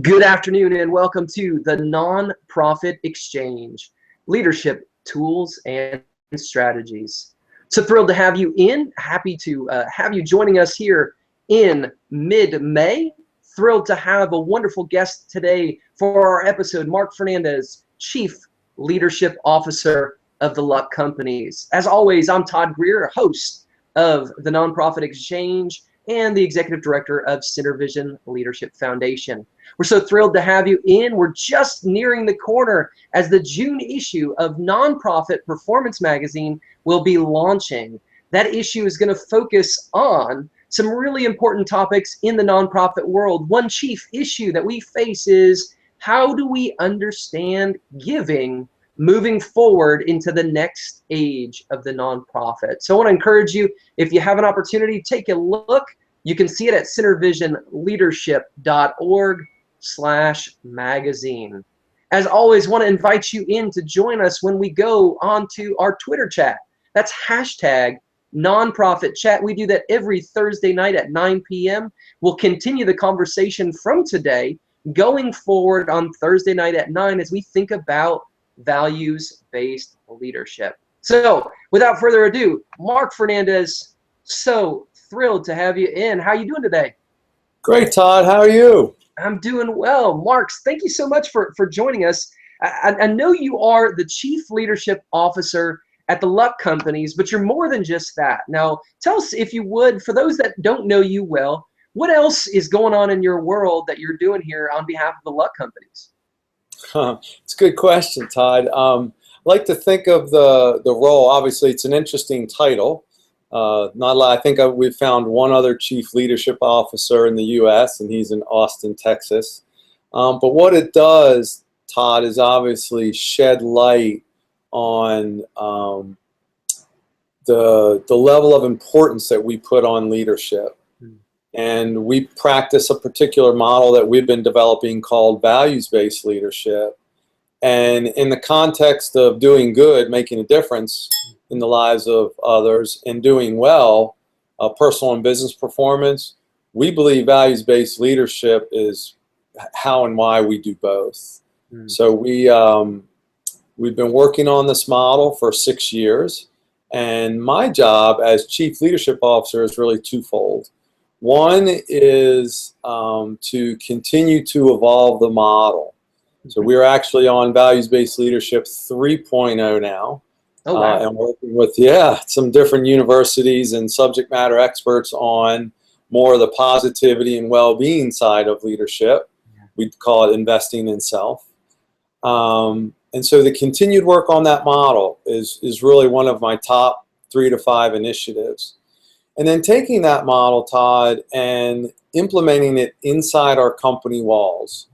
Good afternoon and welcome to the Nonprofit Exchange, Leadership Tools and Strategies. So thrilled to have you in. Happy to have you joining us here in mid-May. Thrilled to have a wonderful guest today for our episode, Mark Fernandez, Chief Leadership Officer of the Luck Companies. As always, I'm Todd Greer, host of the Nonprofit Exchange and the Executive Director of Center Vision Leadership Foundation. We're so thrilled to have you in. We're just nearing the corner as the June issue of Nonprofit Performance Magazine will be launching. That issue is going to focus on some really important topics in the nonprofit world. One chief issue that we face is how do we understand giving moving forward into the next age of the nonprofit. So I want to encourage you, if you have an opportunity, take a look. You can see it at centervisionleadership.org/magazine. As always, want to invite you in to join us when we go onto our Twitter chat. That's hashtag nonprofit chat. We do that every Thursday night at 9 p.m. We'll continue the conversation from today going forward on Thursday night at 9 as we think about values-based leadership. So without further ado, Mark Fernandez, so thrilled to have you in. How are you doing today? Great, Todd. How are you? I'm doing well. Marks, thank you so much for joining us. I know you are the Chief Leadership Officer at the Luck Companies, but you're more than just that. Now, tell us, if you would, for those that don't know you well, what else is going on in your world that you're doing here on behalf of the Luck Companies? It's a good question, Todd. I like to think of the role. Obviously, it's an interesting title. Not a lot. I think we've found one other chief leadership officer in the U.S., and he's in Austin, Texas. But what it does, Todd, is obviously shed light on the level of importance that we put on leadership. And we practice a particular model that we've been developing called values-based leadership. And in the context of doing good, making a difference in the lives of others, and doing well, personal and business performance, we believe values-based leadership is how and why we do both. So we've been working on this model for 6 years. And my job as Chief Leadership Officer is really twofold. One is to continue to evolve the model. So we're actually on Values-Based Leadership 3.0 now. Oh, wow. And working with, some different universities and subject matter experts on more of the positivity and well-being side of leadership. We call it investing in self. And so the continued work on that model is really one of my top 3 to 5 initiatives. And then taking that model, Todd, and implementing it inside our company walls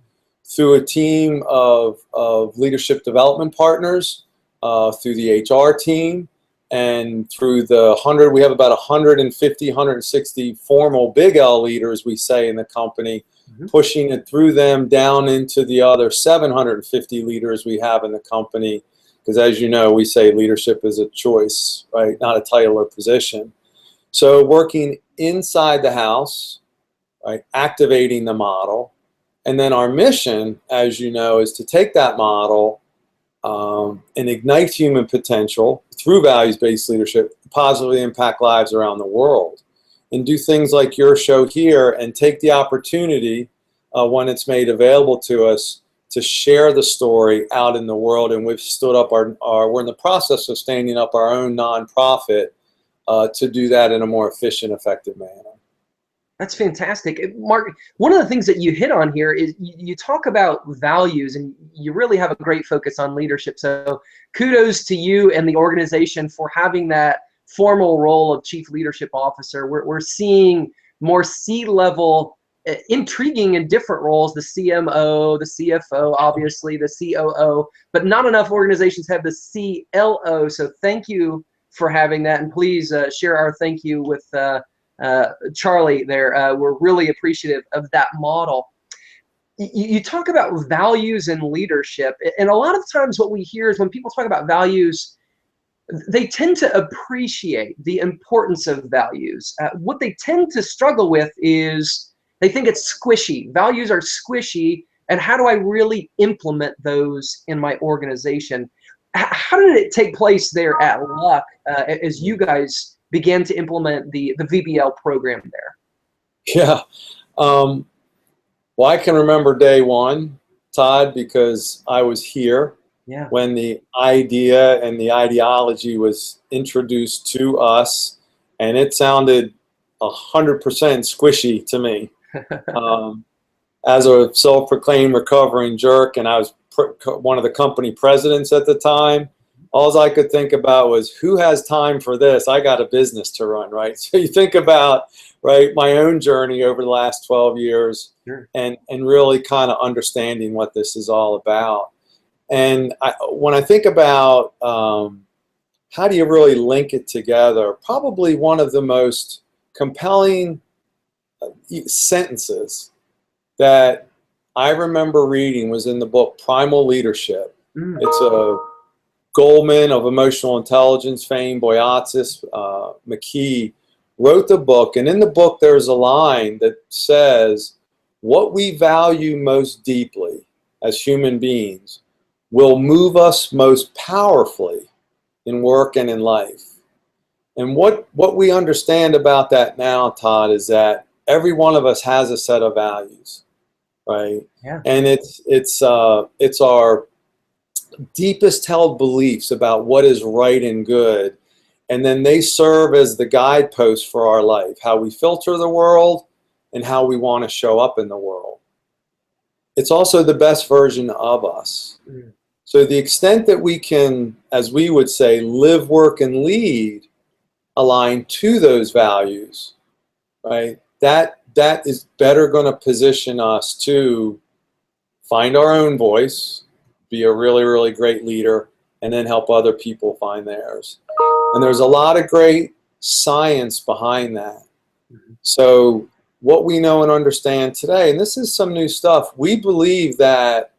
through a team of leadership development partners, through the HR team, and through we have about 150, 160 formal big L leaders, we say, in the company, pushing it through them down into the other 750 leaders we have in the company. Because as you know, we say leadership is a choice, right? Not a title or position. So working inside the house, right, activating the model, and then our mission, as you know, is to take that model and ignite human potential through values-based leadership, positively impact lives around the world, and do things like your show here and take the opportunity when it's made available to us to share the story out in the world. And we've stood up we're in the process of standing up our own nonprofit to do that in a more efficient, effective manner. That's fantastic. Mark, one of the things that you hit on here is you talk about values, and you really have a great focus on leadership. So kudos to you and the organization for having that formal role of Chief Leadership Officer. We're seeing more C-level, intriguing and different roles, the CMO, the CFO, obviously the COO, but not enough organizations have the CLO. So thank you for having that, and please share our thank you with Charlie there. We're really appreciative of that model. You talk about values and leadership, and a lot of times what we hear is when people talk about values, they tend to appreciate the importance of values. What they tend to struggle with is they think it's squishy. Values are squishy, and how do I really implement those in my organization? How did it take place there at Luck as you guys began to implement the VBL program there? Yeah. Well, I can remember day one, Todd, because I was here when the idea and the ideology was introduced to us, and it sounded 100% squishy to me. As a self-proclaimed recovering jerk, and I was one of the company presidents at the time, all I could think about was, who has time for this? I got a business to run, right? So you think about, right, my own journey over the last 12 years and really kind of understanding what this is all about. And when I think about how do you really link it together, probably one of the most compelling sentences that I remember reading was in the book Primal Leadership. It's a Goldman of emotional intelligence fame, Boyatzis, McKee wrote the book, and in the book there's a line that says, what we value most deeply as human beings will move us most powerfully in work and in life. And what we understand about that now, Todd, is that every one of us has a set of values, right? And it's our deepest held beliefs about what is right and good, and then they serve as the guideposts for our life, how we filter the world and how we want to show up in the world. It's also the best version of us. So the extent that we can, as we would say, live, work, and lead aligned to those values, right, that is better going to position us to find our own voice, be a really, really great leader, and then help other people find theirs. And there's a lot of great science behind that. So what we know and understand today, and this is some new stuff, we believe that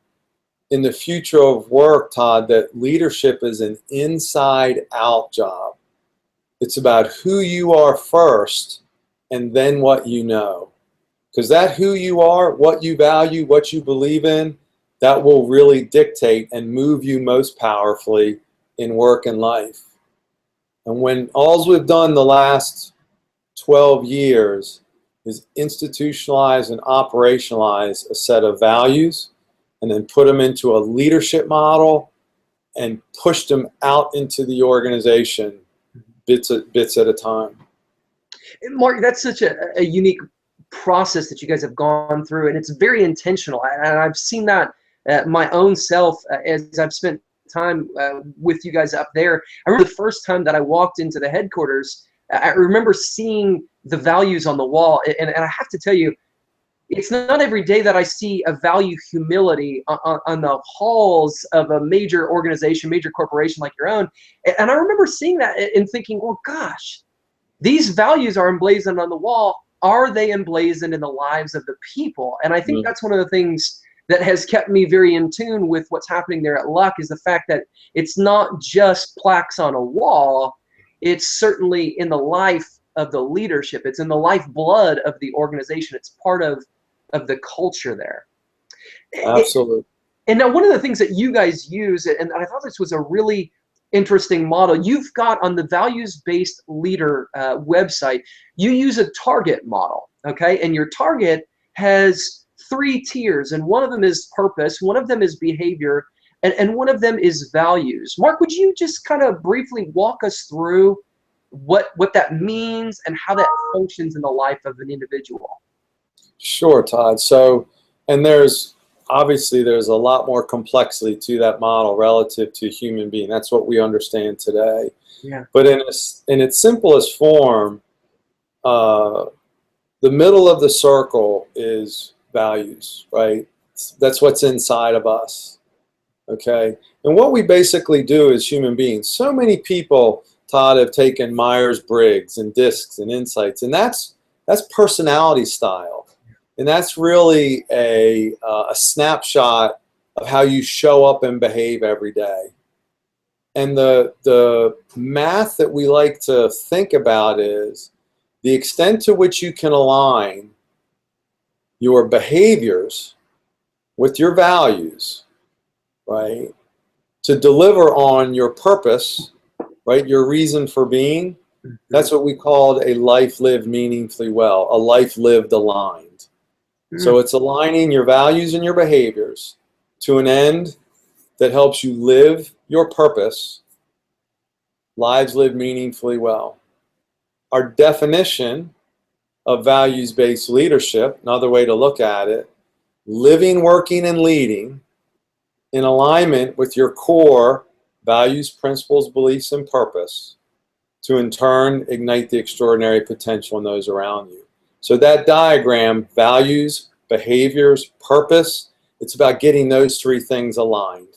in the future of work, Todd, that leadership is an inside-out job. It's about who you are first and then what you know. Because that who you are, what you value, what you believe in, that will really dictate and move you most powerfully in work and life. And when all we've done the last 12 years is institutionalize and operationalize a set of values and then put them into a leadership model and push them out into the organization bits at a time. Mark, that's such a unique process that you guys have gone through, and it's very intentional. And I've seen that my own self as I've spent time with you guys up there. I remember the first time that I walked into the headquarters, I remember seeing the values on the wall, and I have to tell you, it's not every day that I see a value humility on the halls of a major organization, major corporation like your own. And I remember seeing that and thinking, well, gosh, these values are emblazoned on the wall. Are they emblazoned in the lives of the people? And I think that's one of the things that has kept me very in tune with what's happening there at Luck, is the fact that it's not just plaques on a wall. It's certainly in the life of the leadership. It's in the lifeblood of the organization. It's part of the culture there. Absolutely. And now one of the things that you guys use, and I thought this was a really interesting model, you've got on the values-based leader website, you use a target model, okay? And your target has 3 tiers, and one of them is purpose, one of them is behavior, and one of them is values. Mark, would you just kind of briefly walk us through what that means and how that functions in the life of an individual? Sure, Todd. So, and obviously there's a lot more complexity to that model relative to a human being. That's what we understand today. Yeah. But in its simplest form, the middle of the circle is values, right? That's what's inside of us, okay? And what we basically do as human beings, so many people, Todd, have taken Myers-Briggs and DISCs and insights, and that's personality style. And that's really a snapshot of how you show up and behave every day. And the math that we like to think about is the extent to which you can align your behaviors with your values, right, to deliver on your purpose, right, your reason for being, that's what we called a life lived meaningfully well, a life lived aligned. So it's aligning your values and your behaviors to an end that helps you live your purpose, lives lived meaningfully well. Our definition of values-based leadership, another way to look at it, living, working, and leading in alignment with your core values, principles, beliefs, and purpose to in turn ignite the extraordinary potential in those around you. So that diagram, values, behaviors, purpose, it's about getting those three things aligned.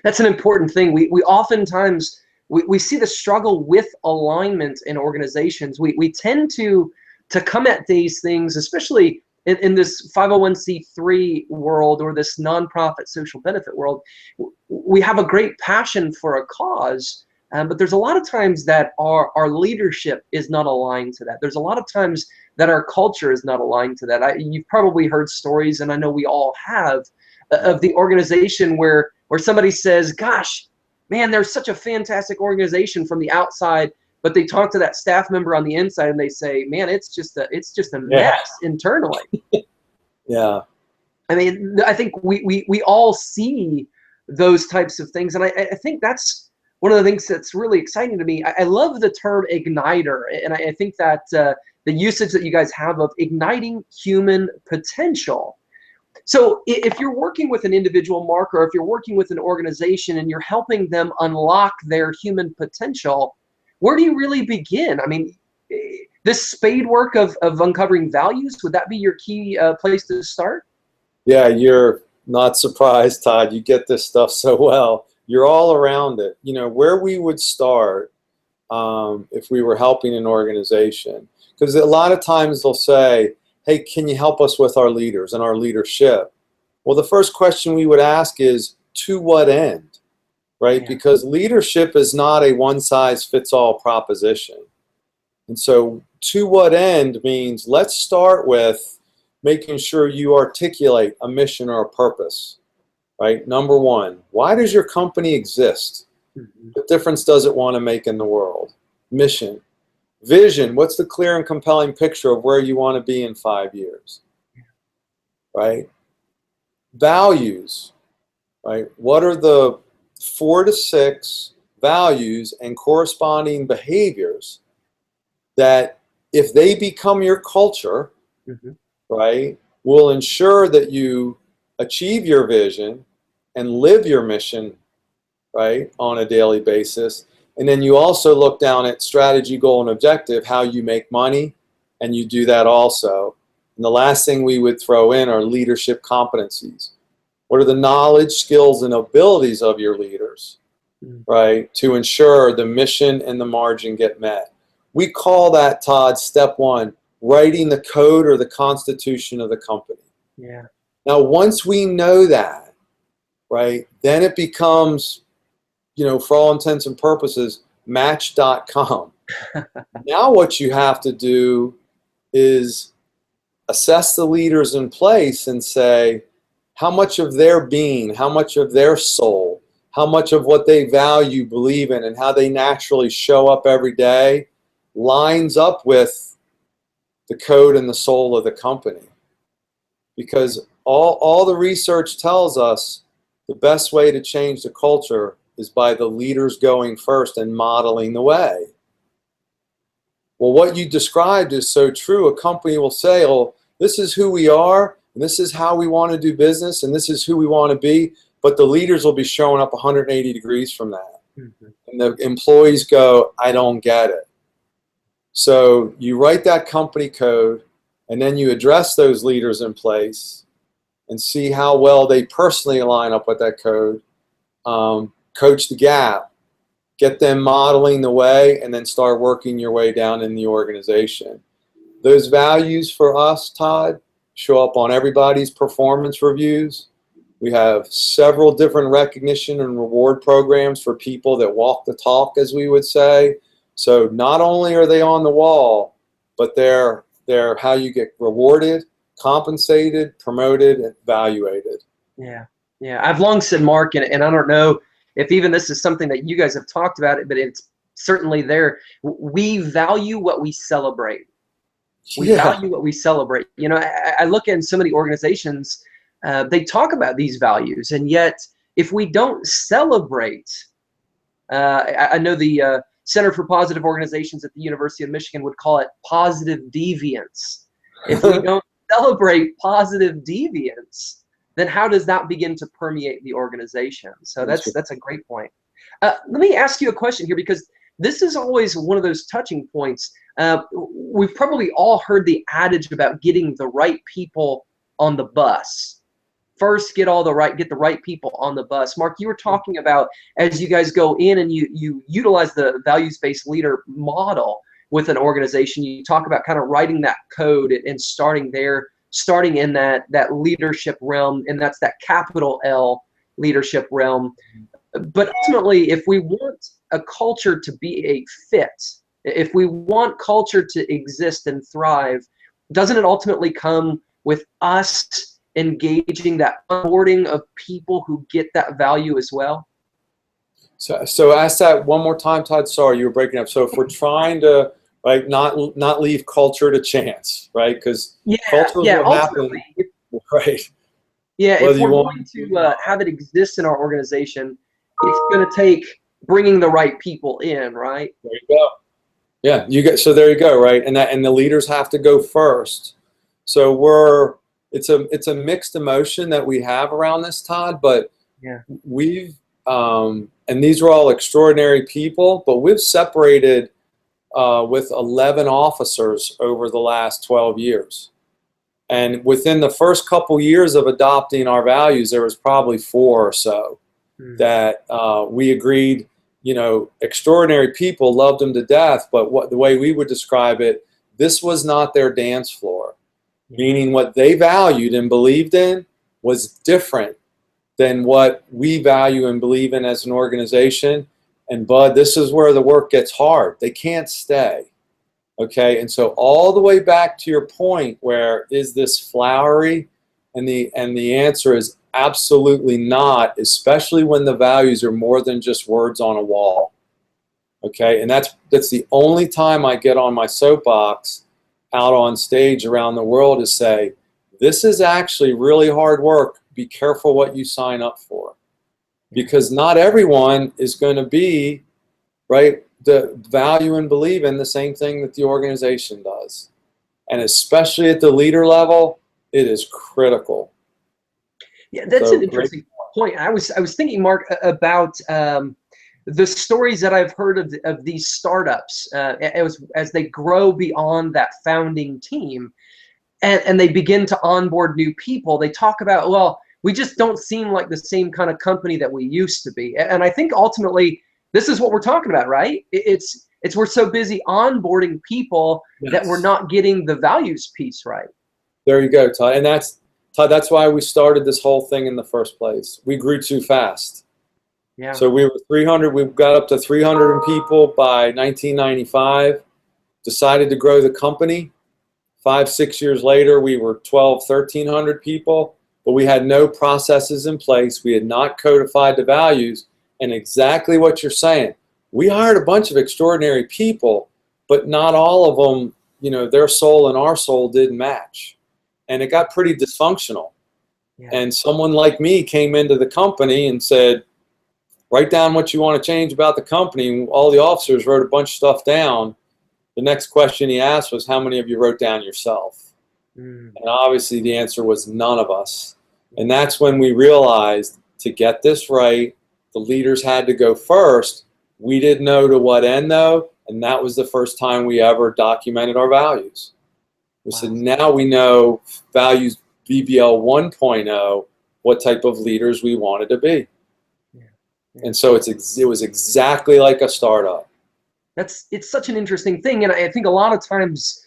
That's an important thing. We oftentimes we see the struggle with alignment in organizations. We tend to come at these things, especially in this 501c3 world or this nonprofit social benefit world. We have a great passion for a cause, but there's a lot of times that our leadership is not aligned to that. There's a lot of times that our culture is not aligned to that. You've probably heard stories, and I know we all have, of the organization where somebody says, gosh, man, they're such a fantastic organization from the outside, but they talk to that staff member on the inside and they say, man, it's just a mess internally. Yeah. I mean, I think we all see those types of things. And I think that's one of the things that's really exciting to me. I love the term igniter. And I think that the usage that you guys have of igniting human potential. So if you're working with an individual, Mark, or if you're working with an organization and you're helping them unlock their human potential, where do you really begin? I mean, this spade work of uncovering values, would that be your key place to start? Yeah, you're not surprised, Todd. You get this stuff so well. You're all around it. You know, where we would start if we were helping an organization, because a lot of times they'll say, hey, can you help us with our leaders and our leadership? Well, the first question we would ask is, to what end, right? Yeah. Because leadership is not a one-size-fits-all proposition. And so to what end means let's start with making sure you articulate a mission or a purpose, right? Number one, why does your company exist? What difference does it want to make in the world? Mission. Vision, what's the clear and compelling picture of where you want to be in 5 years, right? Values, right? What are the 4 to 6 values and corresponding behaviors that if they become your culture, right, will ensure that you achieve your vision and live your mission, right, on a daily basis. And then you also look down at strategy, goal, and objective, how you make money, and you do that also. And the last thing we would throw in are leadership competencies. What are the knowledge, skills, and abilities of your leaders, right, to ensure the mission and the margin get met? We call that, Todd, step one, writing the code or the constitution of the company. Yeah. Now, once we know that, right, then it becomes, you know, for all intents and purposes, match.com. Now what you have to do is assess the leaders in place and say, how much of their being, how much of their soul, how much of what they value, believe in, and how they naturally show up every day lines up with the code and the soul of the company. Because all the research tells us the best way to change the culture is by the leaders going first and modeling the way. Well, what you described is so true. A company will say, oh, this is who we are, and this is how we want to do business, and this is who we want to be, but the leaders will be showing up 180 degrees from that. And the employees go, I don't get it. So you write that company code, and then you address those leaders in place and see how well they personally line up with that code. Coach the gap, get them modeling the way, and then start working your way down in the organization. Those values for us, Todd, show up on everybody's performance reviews. We have several different recognition and reward programs for people that walk the talk, as we would say. So not only are they on the wall, but they're how you get rewarded, compensated, promoted, and evaluated. Yeah. Yeah. I've long said, Mark, and I don't know if even this is something that you guys have talked about, but it's certainly there. We value what we celebrate. We Yeah. value what we celebrate. You know, I look in so many organizations, they talk about these values, and yet if we don't celebrate, I know the Center for Positive Organizations at the University of Michigan would call it positive deviance. If we don't celebrate positive deviance, then how does that begin to permeate the organization? So that's a great point. Let me ask you a question here, because this is always one of those touching points. We've probably all heard the adage about getting the right people on the bus. First, get the right people on the bus. Mark, you were talking about, as you guys go in and you utilize the values-based leader model with an organization, you talk about kind of writing that code and starting there, starting in that leadership realm, and that's that capital L leadership realm. But ultimately, if we want a culture to be a fit, if we want culture to exist and thrive, doesn't it ultimately come with us engaging that onboarding of people who get that value as well? So ask that one more time, Todd. Sorry, you were breaking up. So if we're trying to not leave culture to chance, right? Because culture is what happens, right? Yeah, if we're going to have it exist in our organization, it's going to take bringing the right people in, right? There you go. Yeah, so there you go, right? And the leaders have to go first. So it's a mixed emotion that we have around this, Todd. But we've and these are all extraordinary people, but we've separated with 11 officers over the last 12 years. And within the first couple years of adopting our values, there was probably 4 or so that we agreed, extraordinary people, loved them to death, but the way we would describe it, this was not their dance floor. Meaning what they valued and believed in was different than what we value and believe in as an organization. And Bud, this is where the work gets hard. They can't stay. Okay, and so all the way back to your point, where is this flowery? And the answer is absolutely not, especially when the values are more than just words on a wall. Okay, and that's the only time I get on my soapbox out on stage around the world to say, this is actually really hard work. Be careful what you sign up for. Because not everyone is going to be, the value and believe in the same thing that the organization does. And especially at the leader level, it is critical. Yeah, that's an interesting point. I was thinking, Mark, about the stories that I've heard of these startups as they grow beyond that founding team, and they begin to onboard new people. They talk about, well, we just don't seem like the same kind of company that we used to be. And I think ultimately, this is what we're talking about, right? It's we're so busy onboarding people that we're not getting the values piece right. There you go, Todd. And that's why we started this whole thing in the first place. We grew too fast. Yeah. So we were 300. We got up to 300 people by 1995. Decided to grow the company. 5-6 years later, we were 1,300 people, but we had no processes in place. We had not codified the values. And exactly what you're saying, we hired a bunch of extraordinary people, but not all of them, their soul and our soul didn't match. And it got pretty dysfunctional. Yeah. And someone like me came into the company and said, write down what you want to change about the company. And all the officers wrote a bunch of stuff down. The next question he asked was, how many of you wrote down yourself? And obviously the answer was none of us. And that's when we realized, to get this right, the leaders had to go first. We didn't know to what end, though, and that was the first time we ever documented our values. We said, now we know values VBL 1.0, what type of leaders we wanted to be. And so it was exactly like a startup. It's such an interesting thing, and I think a lot of times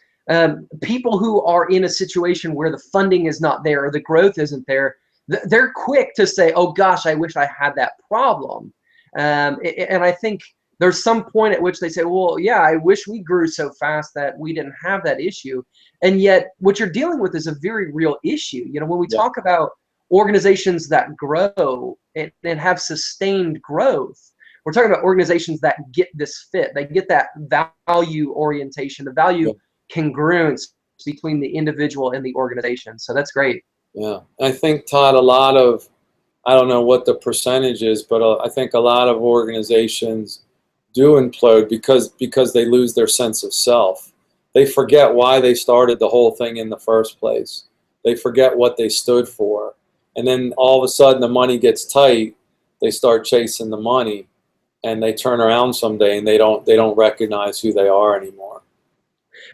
people who are in a situation where the funding is not there or the growth isn't there, they're quick to say, oh gosh, I wish I had that problem. And I think there's some point at which they say, well, yeah, I wish we grew so fast that we didn't have that issue. And yet what you're dealing with is a very real issue. You know, when we talk about organizations that grow and have sustained growth, we're talking about organizations that get this fit. They get that value orientation, the value congruence between the individual and the organization. So that's great. Yeah. I think, Todd, a lot of, I don't know what the percentage is, but I think a lot of organizations do implode because they lose their sense of self. They forget why they started the whole thing in the first place. They forget what they stood for. And then all of a sudden the money gets tight. They start chasing the money, and they turn around someday and they don't recognize who they are anymore.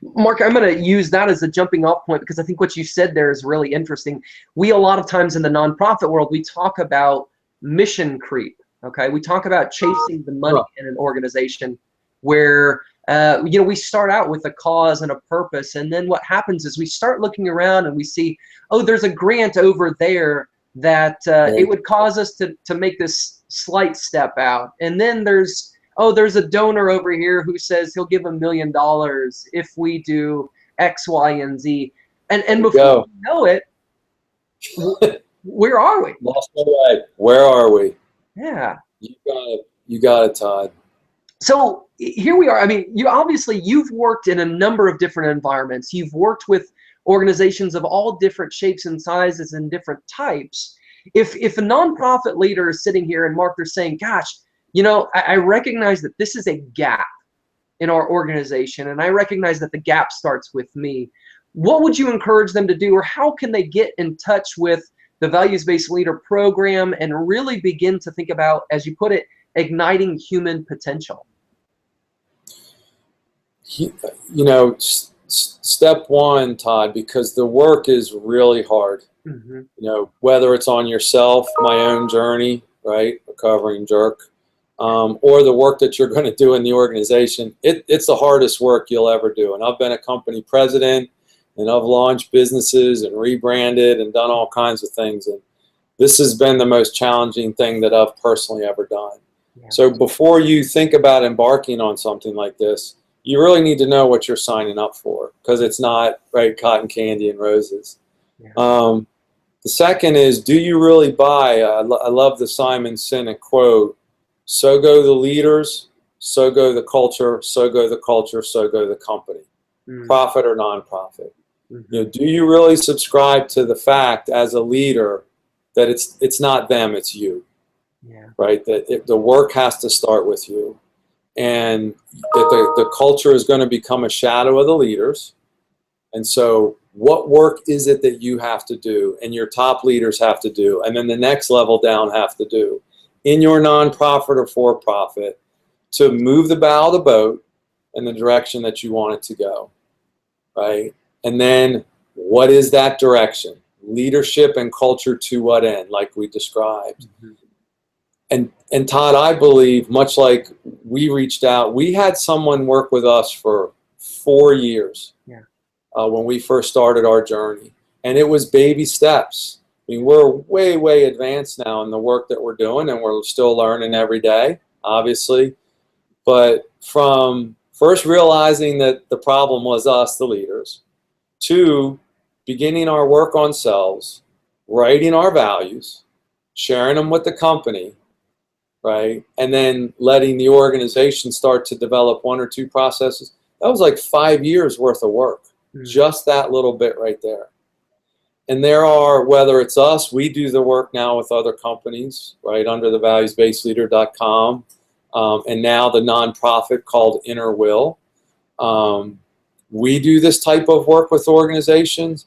Mark, I'm going to use that as a jumping off point because I think what you said there is really interesting. We, a lot of times in the nonprofit world, we talk about mission creep. Okay, we talk about chasing the money in an organization where you know, we start out with a cause and a purpose, and then what happens is we start looking around and we see, oh, there's a grant over there that it would cause us to make this slight step out, and then there's a donor over here who says he'll give $1 million if we do X, Y, and Z, and before we know it, where are we? Lost my way. Where are we? Yeah. You got it, Todd. So here we are. I mean, you've worked in a number of different environments. You've worked with organizations of all different shapes and sizes and different types. If a nonprofit leader is sitting here and Mark, they're saying, gosh, you know, I recognize that this is a gap in our organization, and I recognize that the gap starts with me. What would you encourage them to do, or how can they get in touch with the Values-Based Leader program and really begin to think about, as you put it, igniting human potential? You know, step one, Todd, because the work is really hard. You know, whether it's on yourself, my own journey, right, recovering jerk, or the work that you're going to do in the organization, it's the hardest work you'll ever do. And I've been a company president, and I've launched businesses and rebranded and done all kinds of things. And this has been the most challenging thing that I've personally ever done. Yeah. So before you think about embarking on something like this, you really need to know what you're signing up for, because it's not, right, cotton candy and roses. Yeah. The second is, do you really buy? I love the Simon Sinek quote, so go the leaders, so go the culture, so go the culture, so go the company, profit or nonprofit. You know, do you really subscribe to the fact as a leader that it's not them, it's you? Yeah. Right? That the work has to start with you, and that the culture is going to become a shadow of the leaders. And so what work is it that you have to do and your top leaders have to do, and then the next level down have to do in your nonprofit or for-profit to move the bow of the boat in the direction that you want it to go, right? And then what is that direction? Leadership and culture to what end, like we described. And Todd, I believe, much like we reached out, we had someone work with us for 4 years when we first started our journey. And it was baby steps. I mean, we're way, way advanced now in the work that we're doing, and we're still learning every day, obviously. But from first realizing that the problem was us, the leaders, to beginning our work on selves, writing our values, sharing them with the company, right? And then letting the organization start to develop 1 or 2 processes. That was like 5 years worth of work, just that little bit right there. And there are, whether it's us, we do the work now with other companies, right, under the valuesbasedleader.com, and now the nonprofit called Inner Will. We do this type of work with organizations,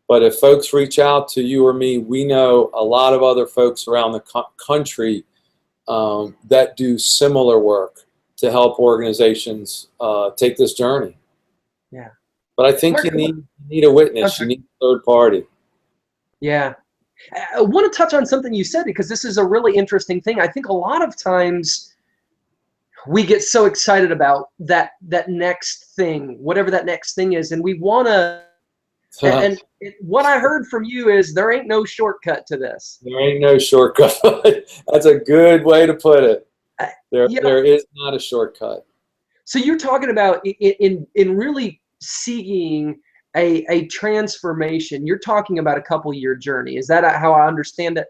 but if folks reach out to you or me, we know a lot of other folks around the country that do similar work to help organizations take this journey. Yeah. But I think you need a witness. You need a third party. Yeah. I want to touch on something you said, because this is a really interesting thing. I think a lot of times we get so excited about that next thing, whatever that next thing is, and we want to, and what I heard from you is there ain't no shortcut to this. There ain't no shortcut. That's a good way to put it. Yeah. There is not a shortcut. So you're talking about in really seeking a transformation. You're talking about a couple-year journey. Is that how I understand it?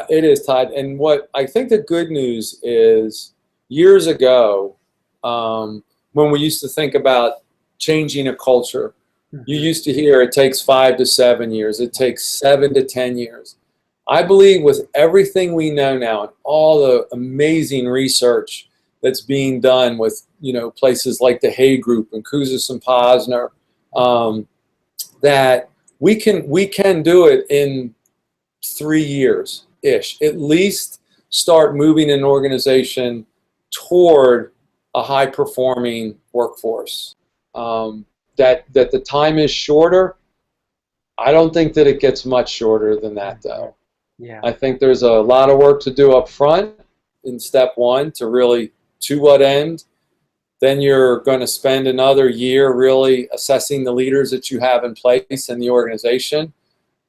It is, Todd. And what I think the good news is, years ago, when we used to think about changing a culture, you used to hear it takes 5 to 7 years. It takes 7 to 10 years. I believe with everything we know now and all the amazing research that's being done with, you know, places like the Hay Group and Kouzes and Posner, that we can do it in 3 years-ish. At least start moving an organization toward a high-performing workforce. That the time is shorter. I don't think that it gets much shorter than that, though. Yeah. I think there's a lot of work to do up front in step one to really, to what end? Then you're going to spend another year really assessing the leaders that you have in place in the organization.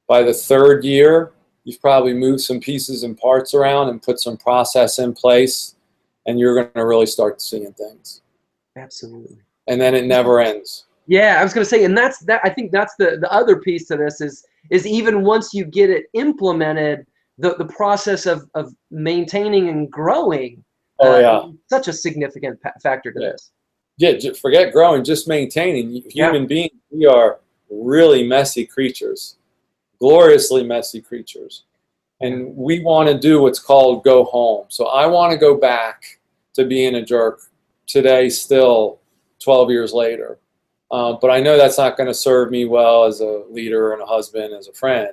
By the third year, you've probably moved some pieces and parts around and put some process in place, and you're going to really start seeing things. Absolutely. And then it never ends. Yeah, I was going to say, and I think that's the other piece to this is even once you get it implemented, the process of maintaining and growing. Oh yeah, such a significant factor to this. Yeah, forget growing, just maintaining. Human beings, we are really messy creatures, gloriously messy creatures, and we want to do what's called go home. So I want to go back to being a jerk today, still 12 years later. But I know that's not going to serve me well as a leader and a husband, as a friend.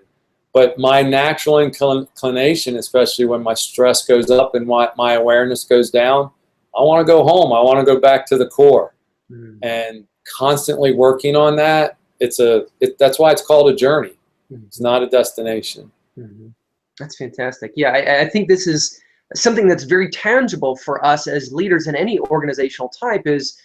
But my natural inclination, especially when my stress goes up and my awareness goes down, I want to go home. I want to go back to the core. And constantly working on that, that's why it's called a journey. It's not a destination. That's fantastic. Yeah, I think this is something that's very tangible for us as leaders in any organizational type is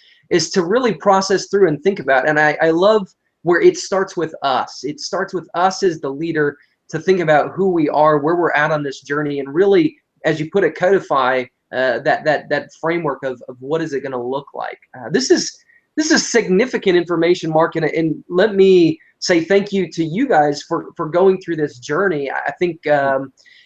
to really process through and think about. And I love where it starts with us. It starts with us as the leader to think about who we are, where we're at on this journey, and really, as you put it, codify that framework of what is it going to look like. This is significant information, Mark, and let me say thank you to you guys for going through this journey. I think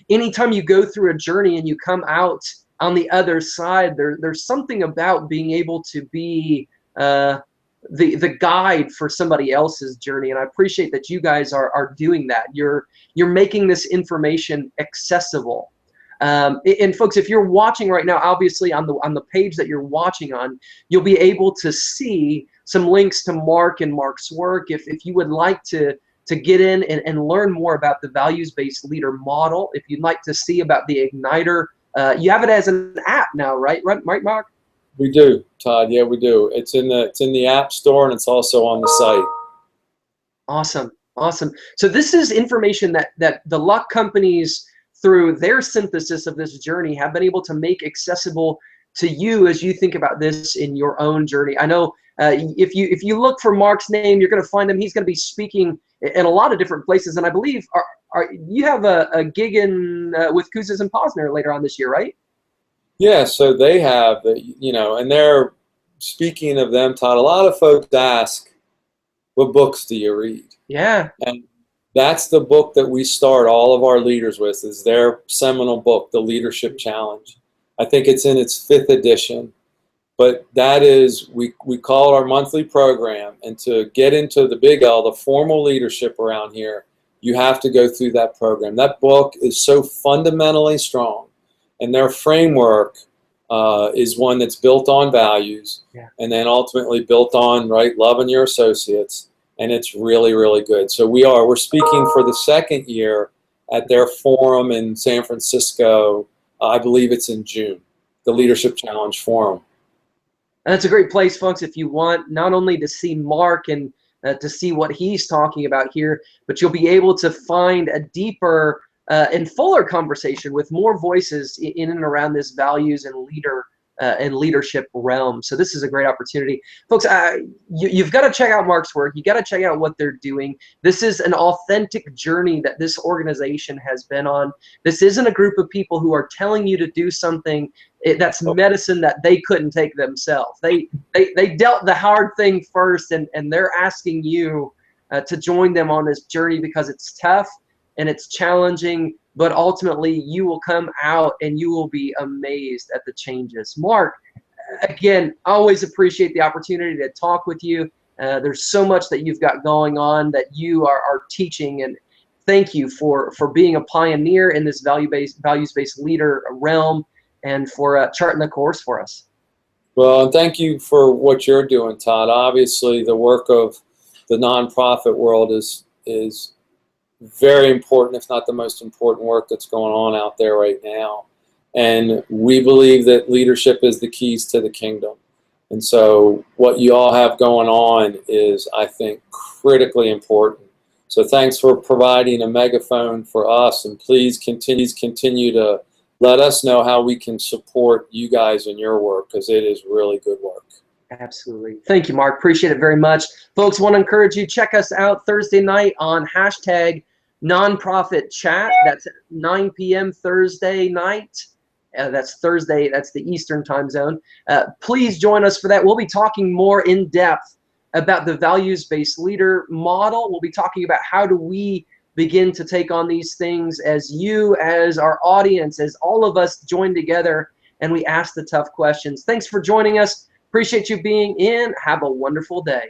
anytime you go through a journey and you come out on the other side, there's something about being able to be the guide for somebody else's journey, and I appreciate that you guys are doing that. You're making this information accessible. And folks, if you're watching right now, obviously on the page that you're watching on, you'll be able to see some links to Mark and Mark's work. If you would like to get in and learn more about the values-based leader model, if you'd like to see about the Igniter, you have it as an app now, right, Mark? We do, Todd. Yeah, we do. It's in the App Store, and it's also on the site. Awesome. So this is information that the Luck companies, through their synthesis of this journey, have been able to make accessible to you as you think about this in your own journey. I know if you look for Mark's name, you're going to find him. He's going to be speaking in a lot of different places, and I believe you have a gig in with Kouzes and Posner later on this year, right? Yeah, so they have, and they're, speaking of them, Todd, a lot of folks ask, what books do you read? Yeah. And that's the book that we start all of our leaders with, is their seminal book, The Leadership Challenge. I think it's in its 5th edition, but that is, we call it our monthly program, and to get into the big L, the formal leadership around here, you have to go through that program. That book is so fundamentally strong. And their framework is one that's built on values, and then ultimately built on loving your associates, and it's really, really good. So we're speaking for the 2nd year at their forum in San Francisco. I believe it's in June, the Leadership Challenge Forum. And that's a great place, folks, if you want not only to see Mark and to see what he's talking about here, but you'll be able to find a deeper and fuller conversation with more voices in and around this values and leader and leadership realm. So this is a great opportunity. Folks, you've got to check out Mark's work. You got to check out what they're doing. This is an authentic journey that this organization has been on. This isn't a group of people who are telling you to do something that's medicine that they couldn't take themselves. They dealt the hard thing first, and they're asking you to join them on this journey because it's tough and it's challenging, but ultimately you will come out and you will be amazed at the changes. Mark, again, I always appreciate the opportunity to talk with you. There's so much that you've got going on that you are teaching, and thank you for being a pioneer in this values-based leader realm and for charting the course for us. Well, thank you for what you're doing, Todd. Obviously, the work of the nonprofit world is very important, if not the most important work that's going on out there right now. And we believe that leadership is the keys to the kingdom. And so what you all have going on is, I think, critically important. So thanks for providing a megaphone for us, and please continue to let us know how we can support you guys in your work, because it is really good work. Absolutely. Thank you, Mark. Appreciate it very much. Folks, want to encourage you, check us out Thursday night on #nonprofit chat. That's at 9 p.m. Thursday night. That's Thursday. That's the Eastern time zone. Please join us for that. We'll be talking more in depth about the values-based leader model. We'll be talking about how do we begin to take on these things as you, as our audience, as all of us join together and we ask the tough questions. Thanks for joining us. Appreciate you being in. Have a wonderful day.